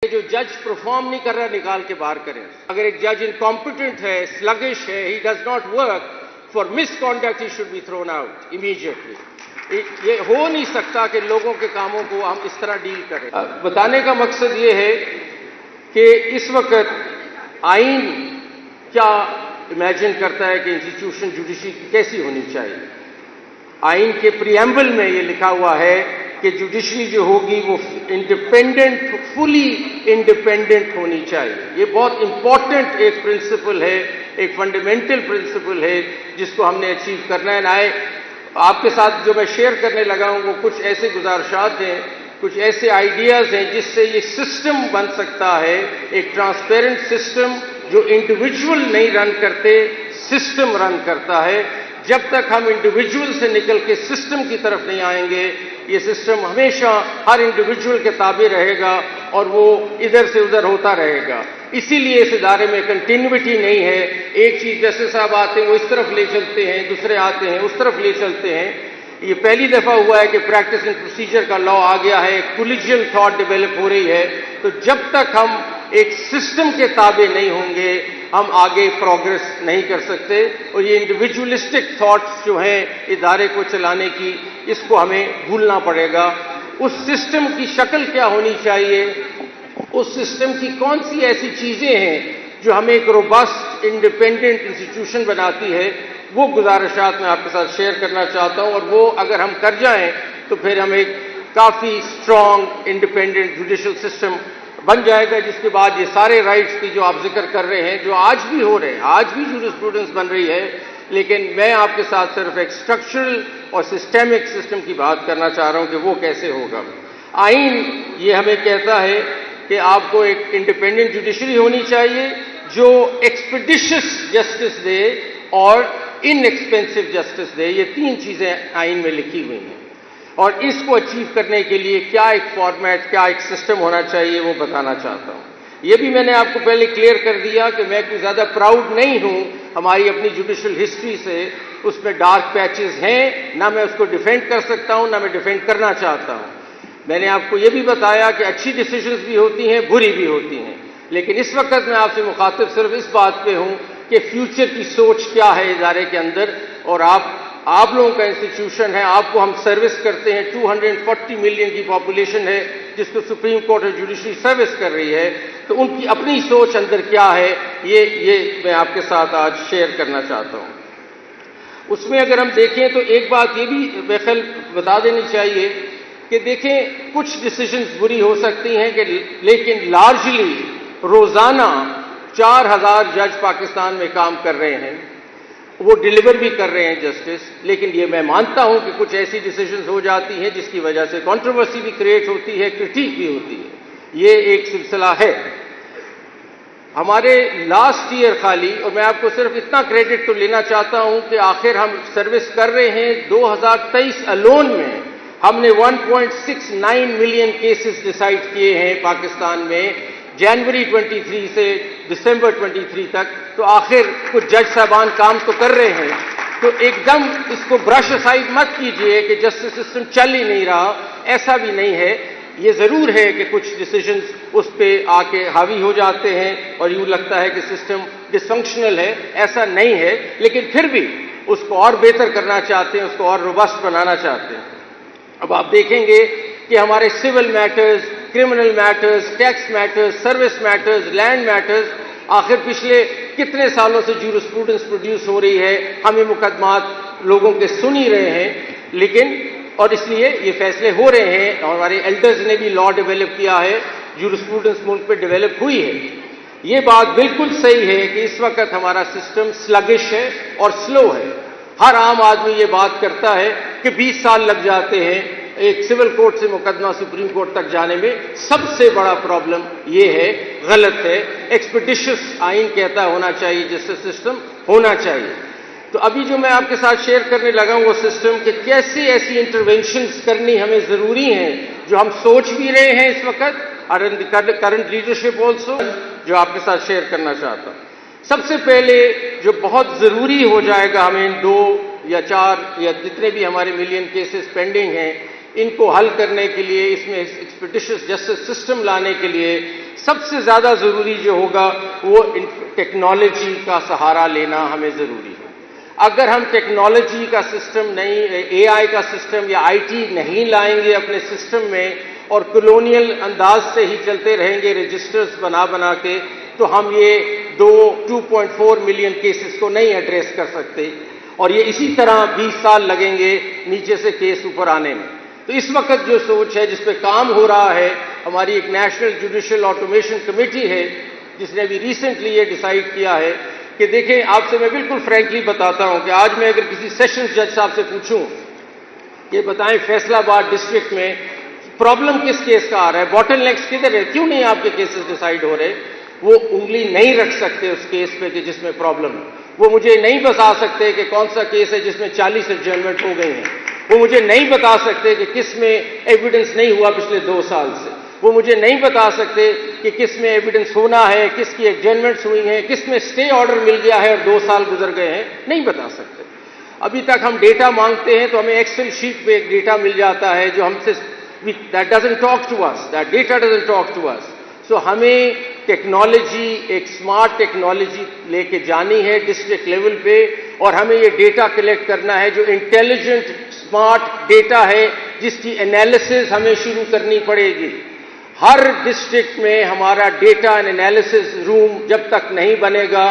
जो जज परफॉर्म नहीं कर रहा निकाल के बाहर करें। अगर एक जज इनकॉम्पिटेंट है, स्लगिश है, he does not work, for misconduct he should be thrown out immediately. ये हो नहीं सकता कि लोगों के कामों को हम इस तरह डील करें। बताने का मकसद ये है कि इस वक्त आइन क्या इमेजिन करता है कि इंस्टीट्यूशन जुडिशरी की कैसी होनी चाहिए। आइन के प्रीएम्बल में ये लिखा हुआ है कि जुडिशरी जो होगी वो इंडिपेंडेंट, फुली इंडिपेंडेंट होनी चाहिए। ये बहुत इंपॉर्टेंट एक प्रिंसिपल है, एक फंडामेंटल प्रिंसिपल है जिसको हमने अचीव करना है। नाए आपके साथ जो मैं शेयर करने लगा हूं वो कुछ ऐसे गुजारिशात हैं, कुछ ऐसे आइडियाज हैं जिससे ये सिस्टम बन सकता है, एक ट्रांसपेरेंट सिस्टम जो इंडिविजुअल नहीं रन करते, सिस्टम रन करता है। जब तक हम इंडिविजुअल से निकल के सिस्टम की तरफ नहीं आएंगे, ये सिस्टम हमेशा हर इंडिविजुअल के ताबे रहेगा और वो इधर से उधर होता रहेगा। इसीलिए इस इदारे में कंटिन्यूटी नहीं है। एक चीज जैसे साहब आते हैं वो इस तरफ ले चलते हैं, दूसरे आते हैं उस तरफ ले चलते हैं। ये पहली दफा हुआ है कि प्रैक्टिस एंड प्रोसीजर का लॉ आ गया है, कोलिजियल थॉट डेवलप हो रही है। तो जब तक हम एक सिस्टम के ताबे नहीं होंगे हम आगे प्रोग्रेस नहीं कर सकते। और ये इंडिविजुअलिस्टिक थॉट्स जो हैं इदारे को चलाने की, इसको हमें भूलना पड़ेगा। उस सिस्टम की शक्ल क्या होनी चाहिए, उस सिस्टम की कौन सी ऐसी चीजें हैं जो हमें एक रोबस्ट इंडिपेंडेंट इंस्टीट्यूशन बनाती है, वो गुजारिशात मैं आपके साथ शेयर करना चाहता हूं। और वो अगर हम कर जाएं तो फिर हम एक काफी स्ट्रॉन्ग इंडिपेंडेंट जुडिशल सिस्टम बन जाएगा, जिसके बाद ये सारे राइट्स की जो आप जिक्र कर रहे हैं, जो आज भी हो रहे हैं, आज भी जूरिस्प्रूडेंस बन रही है, लेकिन मैं आपके साथ सिर्फ एक स्ट्रक्चरल और सिस्टेमिक सिस्टम की बात करना चाह रहा हूं कि वो कैसे होगा। आइन ये हमें कहता है कि आपको एक इंडिपेंडेंट जुडिशरी होनी चाहिए जो एक्सपेडिशियस जस्टिस दे और इनएक्सपेंसिव जस्टिस दे। ये तीन चीजें आइन में लिखी हुई हैं और इसको अचीव करने के लिए क्या एक फॉर्मेट, क्या एक सिस्टम होना चाहिए वो बताना चाहता हूं। ये भी मैंने आपको पहले क्लियर कर दिया कि मैं कोई ज्यादा प्राउड नहीं हूं हमारी अपनी जुडिशल हिस्ट्री से। उसमें डार्क पैचेस हैं, ना मैं उसको डिफेंड कर सकता हूं ना मैं डिफेंड करना चाहता हूं। मैंने आपको ये भी बताया कि अच्छी डिसीजंस भी होती हैं, बुरी भी होती हैं, लेकिन इस वक्त मैं आपसे मुखातिब सिर्फ इस बात पे हूं कि फ्यूचर की सोच क्या है इदारे के अंदर। और आप लोगों का इंस्टीट्यूशन है, आपको हम सर्विस करते हैं। 240 मिलियन की पॉपुलेशन है जिसको सुप्रीम कोर्ट और जुडिशरी सर्विस कर रही है, तो उनकी अपनी सोच अंदर क्या है ये मैं आपके साथ आज शेयर करना चाहता हूं। उसमें अगर हम देखें तो एक बात ये भी बेखल बता देनी चाहिए कि देखें कुछ डिसीजंस बुरी हो सकती हैं कि, लेकिन लार्जली रोजाना 4000 जज पाकिस्तान में काम कर रहे हैं, वो डिलीवर भी कर रहे हैं जस्टिस। लेकिन ये मैं मानता हूं कि कुछ ऐसी डिसीजंस हो जाती हैं जिसकी वजह से कंट्रोवर्सी भी क्रिएट होती है, क्रिटिक भी होती है। ये एक सिलसिला है। हमारे लास्ट ईयर खाली, और मैं आपको सिर्फ इतना क्रेडिट तो लेना चाहता हूं कि आखिर हम सर्विस कर रहे हैं 2023 अलोन में हमने 1.69 मिलियन केसेस डिसाइड किए हैं पाकिस्तान में, जनवरी 23 से दिसंबर 23 तक। तो आखिर कुछ जज साहबान काम तो कर रहे हैं, तो एकदम इसको ब्रश असाइड मत कीजिए कि जस्टिस सिस्टम चल ही नहीं रहा। ऐसा भी नहीं है। ये जरूर है कि कुछ डिसीजंस उस पर आके हावी हो जाते हैं और यूं लगता है कि सिस्टम डिसफंक्शनल है, ऐसा नहीं है, लेकिन फिर भी उसको और बेहतर करना चाहते हैं, उसको और रोबस्ट बनाना चाहते हैं। अब आप देखेंगे कि हमारे civil matters, criminal matters, tax matters, service matters, land matters, आखिर पिछले कितने सालों से जूरिस्प्रूडेंस प्रोड्यूस हो रही है, हमें मुकदमात लोगों के सुन ही रहे हैं, लेकिन और इसलिए ये फैसले हो रहे हैं। और हमारे एल्डर्स ने भी लॉ डेवलप किया है, जूरिस्प्रूडेंस मुल्क पे डेवलप हुई है। ये बात बिल्कुल सही है कि इस वक्त हमारा सिस्टम स्लगिश है और स्लो है। हर आम आदमी ये बात करता है कि 20 साल लग जाते हैं एक सिविल कोर्ट से मुकदमा सुप्रीम कोर्ट तक जाने में। सबसे बड़ा प्रॉब्लम ये है, गलत है। एक्सपेडिशियस आइन कहता होना चाहिए, जस्टिस सिस्टम होना चाहिए। तो अभी जो मैं आपके साथ शेयर करने लगा हूं वो सिस्टम के कैसी ऐसी इंटरवेंशंस करनी हमें जरूरी हैं जो हम सोच भी रहे हैं इस वक्त, करंट लीडरशिप ऑल्सो, जो आपके साथ शेयर करना चाहता हूं। सबसे पहले जो बहुत जरूरी हो जाएगा हमें 2 या 4 या जितने भी हमारे मिलियन केसेस पेंडिंग हैं, इनको हल करने के लिए, इसमें एक्सपेडिशियस जस्टिस सिस्टम लाने के लिए सबसे ज़्यादा ज़रूरी जो होगा वो टेक्नोलॉजी का सहारा लेना हमें ज़रूरी है। अगर हम टेक्नोलॉजी का सिस्टम नहीं, एआई का सिस्टम या आईटी नहीं लाएंगे अपने सिस्टम में और कॉलोनियल अंदाज से ही चलते रहेंगे रजिस्टर्स बना बना के, तो हम ये 2.4 मिलियन केसेस को नहीं एड्रेस कर सकते और ये इसी तरह 20 साल लगेंगे नीचे से केस ऊपर आने में। तो इस वक्त जो सोच है, जिस पे काम हो रहा है, हमारी एक नेशनल जुडिशियल ऑटोमेशन कमेटी है जिसने अभी रिसेंटली ये डिसाइड किया है कि देखें, आपसे मैं बिल्कुल फ्रैंकली बताता हूं कि आज मैं अगर किसी सेशंस जज साहब से पूछूं कि बताएं फैसलाबाद डिस्ट्रिक्ट में प्रॉब्लम किस केस का आ रहा है, बॉटलनेक्स किधर है, क्यों नहीं आपके केसेस डिसाइड हो रहे, वो उंगली नहीं रख सकते उस केस पे कि जिसमें प्रॉब्लम है। वो मुझे नहीं बता सकते कि कौन सा केस है जिसमें 40 एडजर्नमेंट हो गए हैं। वो मुझे नहीं बता सकते कि किस में एविडेंस नहीं हुआ पिछले 2 साल से। वो मुझे नहीं बता सकते कि किस में एविडेंस होना है, किसकी एडजर्नमेंट्स हुई हैं, किस में स्टे ऑर्डर मिल गया है और 2 साल गुजर गए हैं, नहीं बता सकते। अभी तक हम डेटा मांगते हैं तो हमें एक्सेल शीट पे एक डेटा मिल जाता है जो हमसे that doesn't talk to us, that data doesn't talk to us. So हमें टेक्नोलॉजी, एक स्मार्ट टेक्नोलॉजी लेके जानी है डिस्ट्रिक्ट लेवल पे और हमें ये डेटा कलेक्ट करना है जो इंटेलिजेंट स्मार्ट डेटा है जिसकी एनालिसिस हमें शुरू करनी पड़ेगी। हर डिस्ट्रिक्ट में हमारा डेटा एंड एनालिसिस रूम जब तक नहीं बनेगा,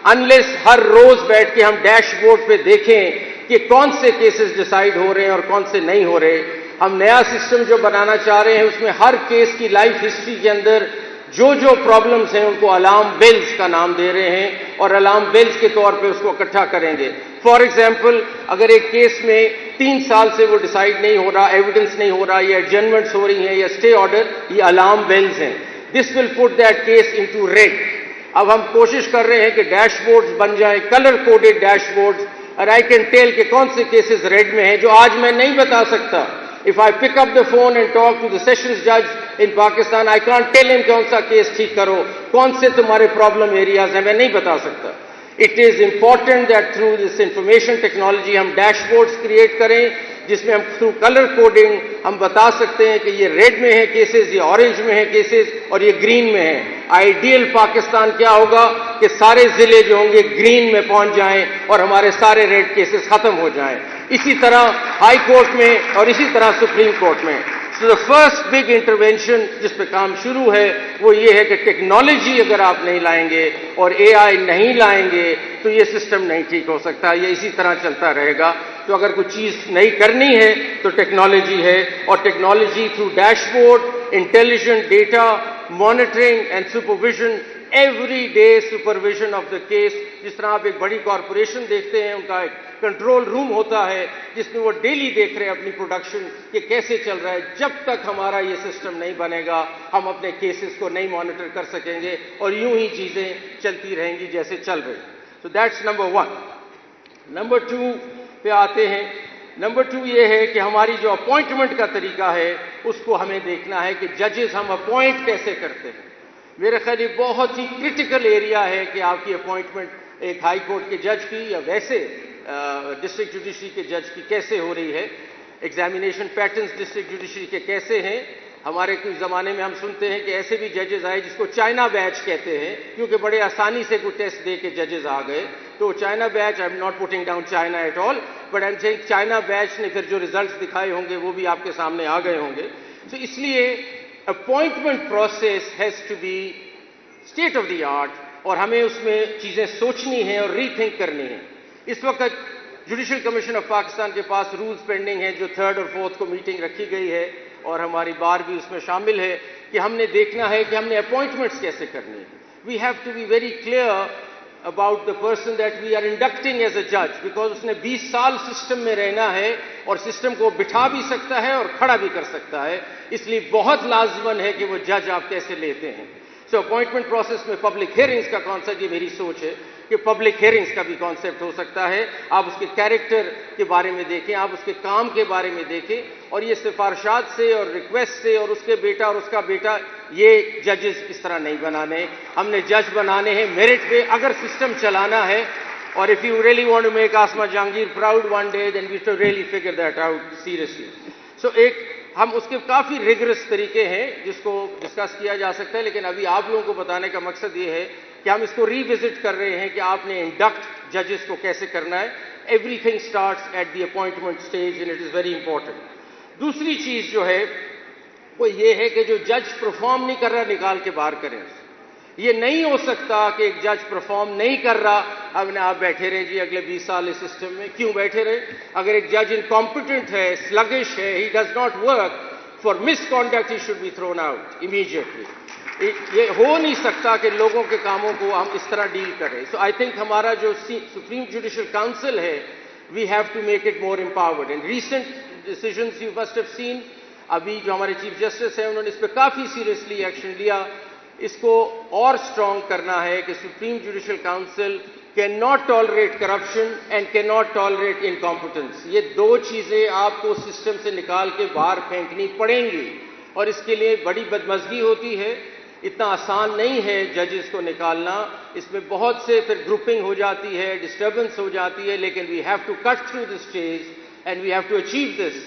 अनलेस हर रोज बैठ के हम डैशबोर्ड पे देखें कि कौन से केसेस डिसाइड हो रहे हैं और कौन से नहीं हो रहे। हम नया सिस्टम जो बनाना चाह रहे हैं उसमें हर केस की लाइफ हिस्ट्री के अंदर जो जो प्रॉब्लम्स हैं उनको अलार्म बेल्स का नाम दे रहे हैं और अलार्म बेल्स के तौर पे उसको इकट्ठा करेंगे। फॉर एग्जाम्पल, अगर एक केस में 3 साल से वो डिसाइड नहीं हो रहा, एविडेंस नहीं हो रहा, या एडजर्नमेंट्स हो रही हैं या स्टे ऑर्डर, ये अलार्म बेल्स हैं। This will put that case into red. अब हम कोशिश कर रहे हैं कि डैशबोर्ड्स बन जाए, कलर कोडेड डैशबोर्ड्स, और आई कैन टेल कि कौन से केसेस रेड में हैं जो आज मैं नहीं बता सकता। If I pick up the phone and talk to the sessions judge in Pakistan, I can't tell him कौन सा केस ठीक करो, कौन से तुम्हारे प्रॉब्लम एरियाज हैं, मैं नहीं बता सकता। It is important that through this information technology हम डैशबोर्ड्स क्रिएट करें जिसमें हम थ्रू कलर कोडिंग हम बता सकते हैं कि ये रेड में है केसेस, ये ऑरेंज में है केसेस और ये ग्रीन में है। आइडियल पाकिस्तान क्या होगा कि सारे जिले जो होंगे ग्रीन में पहुंच जाएं और हमारे सारे रेड केसेस खत्म हो जाएं। इसी तरह हाई कोर्ट में और इसी तरह सुप्रीम कोर्ट में। So the first big intervention जिस पे काम शुरू है वो ये है कि टेक्नोलॉजी अगर आप नहीं लाएंगे और एआई नहीं लाएंगे तो ये सिस्टम नहीं ठीक हो सकता, ये इसी तरह चलता रहेगा। तो अगर कोई चीज़ नहीं करनी है तो टेक्नोलॉजी है, और technology through dashboard, intelligent data, monitoring and supervision, every day supervision of the case. जिस तरह आप एक बड़ी कॉरपोरेशन देखते हैं, उनका एक कंट्रोल रूम होता है जिसमें वो डेली देख रहे हैं अपनी प्रोडक्शन कि कैसे चल रहा है। जब तक हमारा ये सिस्टम नहीं बनेगा हम अपने केसेस को नहीं मॉनिटर कर सकेंगे और यूं ही चीजें चलती रहेंगी जैसे चल रही। So that's number 1। नंबर 2 पे आते हैं। नंबर 2 ये है कि हमारी जो अपॉइंटमेंट का तरीका है उसको हमें देखना है कि जजेस हम अपॉइंट कैसे करते हैं। मेरे ख्याल ये बहुत ही क्रिटिकल एरिया है कि आपकी अपॉइंटमेंट एक हाई कोर्ट के जज की या वैसे डिस्ट्रिक्ट जुडिशरी के जज की कैसे हो रही है। एग्जामिनेशन पैटर्न्स डिस्ट्रिक्ट जुडिशरी के कैसे हैं। हमारे कुछ ज़माने में हम सुनते हैं कि ऐसे भी जजेस आए जिसको चाइना बैच कहते हैं, क्योंकि बड़े आसानी से कोई टेस्ट दे के जजेस आ गए। तो China batch, I am not putting down China at all, but I am saying China batch ने फिर जो रिजल्ट्स दिखाए होंगे वो भी आपके सामने आ गए होंगे। तो इसलिए appointment process has to be state of the art और हमें उसमें चीज़ें सोचनी है और रीथिंक करनी है। इस वक्त जुडिशल कमीशन ऑफ पाकिस्तान के पास रूल्स पेंडिंग हैं जो 3rd और 4th को मीटिंग रखी गई है और हमारी बार भी उसमें शामिल है कि हमने देखना है कि हमने अपॉइंटमेंट्स कैसे करनी है। We have to be very clear about the person that we are inducting as a जज, बिकॉज उसने 20 साल सिस्टम में रहना है और सिस्टम को बिठा भी सकता है और खड़ा भी कर सकता है। इसलिए बहुत लाजमन है कि वो जज आप कैसे लेते हैं। सो अपॉइंटमेंट प्रोसेस में पब्लिक हियरिंग्स का कॉन्सेप्ट, ये मेरी सोच है कि पब्लिक हियरिंग्स का भी कॉन्सेप्ट हो सकता है। आप उसके कैरेक्टर के बारे में देखें, आप उसके काम के बारे में देखें और ये सिफारशात से और रिक्वेस्ट से और उसके बेटा और उसका बेटा, ये जजेस इस तरह नहीं बनाने। हमने जज बनाने हैं मेरिट पे अगर सिस्टम चलाना है। और if you really want to make Asma Jahangir proud one day, then we to really figure that out seriously. So एक हम उसके काफ़ी रिगरस तरीके हैं जिसको डिस्कस किया जा सकता है, लेकिन अभी आप लोगों को बताने का मकसद ये है कि हम इसको रिविजिट कर रहे हैं कि आपने इंडक्ट जजेस को कैसे करना है. Everything starts at the appointment stage and it is very important. दूसरी चीज़ जो है वो ये है कि जो जज परफॉर्म नहीं कर रहा निकाल के बाहर करें. ये नहीं हो सकता कि एक जज परफॉर्म नहीं कर रहा, अब आप बैठे रहे जी अगले 20 साल इस सिस्टम में. क्यों बैठे रहे? अगर एक जज इनकॉम्पिटेंट है, स्लगिश है, he does not work, for misconduct he should be thrown out immediately. ये हो नहीं सकता कि लोगों के कामों को हम इस तरह डील करें. सो आई थिंक हमारा जो सुप्रीम जुडिशियल काउंसिल है, we have to make it more empowered. And recent decisions you must have seen, अभी जो हमारे चीफ जस्टिस हैं उन्होंने इस पर काफ़ी सीरियसली एक्शन लिया. इसको और स्ट्रॉन्ग करना है कि supreme judicial council can not tolerate corruption and can not tolerate incompetence. ये दो चीज़ें आपको सिस्टम से निकाल के बाहर फेंकनी पड़ेंगी और इसके लिए बड़ी बदमज़गी होती है. इतना आसान नहीं है जजेस को निकालना, इसमें बहुत से फिर ग्रुपिंग हो जाती है, डिस्टर्बेंस हो जाती है, लेकिन we have to cut through this stage and we have to achieve this